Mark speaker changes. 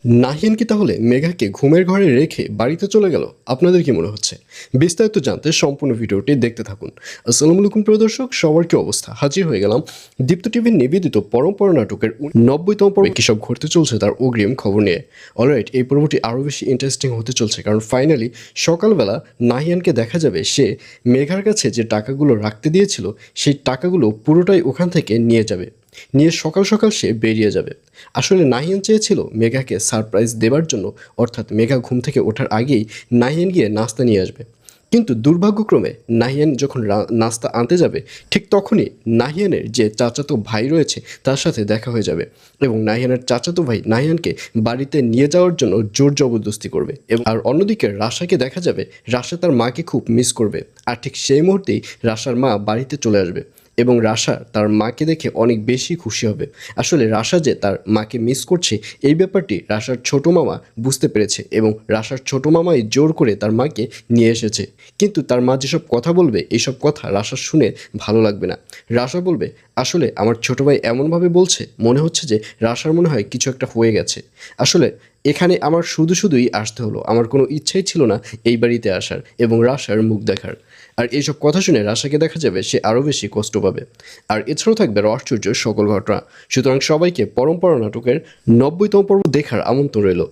Speaker 1: নাহিয়ান কি তাহলে মেঘাকে ঘুমের ঘরে রেখে বাড়িতে চলে গেল? আপনাদের কি মনে হচ্ছে? বিস্তারিত জানতে সম্পূর্ণ ভিডিওটি দেখতে থাকুন। আসসালামু আলাইকুম প্রিয় দর্শক, সবার কি অবস্থা? হাজির হয়ে গেলাম দীপ্ত টিভির নিবেদিত পরম্পরা নাটকের 90তম পর্বে কী সব ঘটতে চলছে তার অগ্রিম খবর নিয়ে। অলরাইট, এই পর্বটি আরও বেশি ইন্টারেস্টিং হতে চলছে, কারণ ফাইনালি সকালবেলা নাহিয়ানকে দেখা যাবে সে মেঘার কাছে যে টাকাগুলো রাখতে দিয়েছিল সেই টাকাগুলো পুরোটাই ওখান থেকে নিয়ে সকাল সকাল সে বেরিয়ে যাবে। আসলে নাহিয়ান চেয়েছিল মেঘাকে সারপ্রাইজ দেবার জন্য, অর্থাৎ মেঘা ঘুম থেকে ওঠার আগেই নাহিয়ান গিয়ে নাস্তা নিয়ে আসবে। কিন্তু দুর্ভাগ্যক্রমে নাহিয়ান যখন নাস্তা আনতে যাবে, ঠিক তখনই নাহিয়ানের যে চাচাতো ভাই রয়েছে তার সাথে দেখা হয়ে যাবে, এবং নাহিয়ানের চাচাতো ভাই নাহিয়ানকে বাড়িতে নিয়ে যাওয়ার জন্য জোর জবরদস্তি করবে। এবং আর অন্যদিকে রাশাকে দেখা যাবে রাশা তার মাকে খুব মিস করবে, আর ঠিক সেই মুহূর্তেই রাশার মা বাড়িতে চলে আসবে এবং রাশা তার মাকে দেখে অনেক বেশি খুশি হবে। আসলে রাশা যে তার মাকে মিস করছে এই ব্যাপারটি রাশার ছোট মামা বুঝতে পেরেছে, এবং রাশার ছোট মামাই জোর করে তার মাকে নিয়ে এসেছে। কিন্তু তার মা যেসব কথা বলবে এইসব কথা রাশার শুনে ভালো লাগবে না। রাশা বলবে, আসলে আমার ছোট ভাই এমনভাবে বলছে মনে হচ্ছে যে রাশার মনে হয় কিছু একটা হয়ে গেছে। আসলে এখানে আমার শুধুই আসতে হলো, আমার কোনো ইচ্ছাই ছিল না এই বাড়িতে আসার এবং রাশার মুখ দেখার। আর এইসব কথা শুনে রাশাকে দেখা যাবে সে আরও বেশি কষ্ট পাবে। আর এছাড়াও থাকবে রহস্যর্য সকল ঘটনা। সুতরাং সবাইকে পরম্পরা নাটকের 90তম পর্ব দেখার আমন্ত্রণ রইল।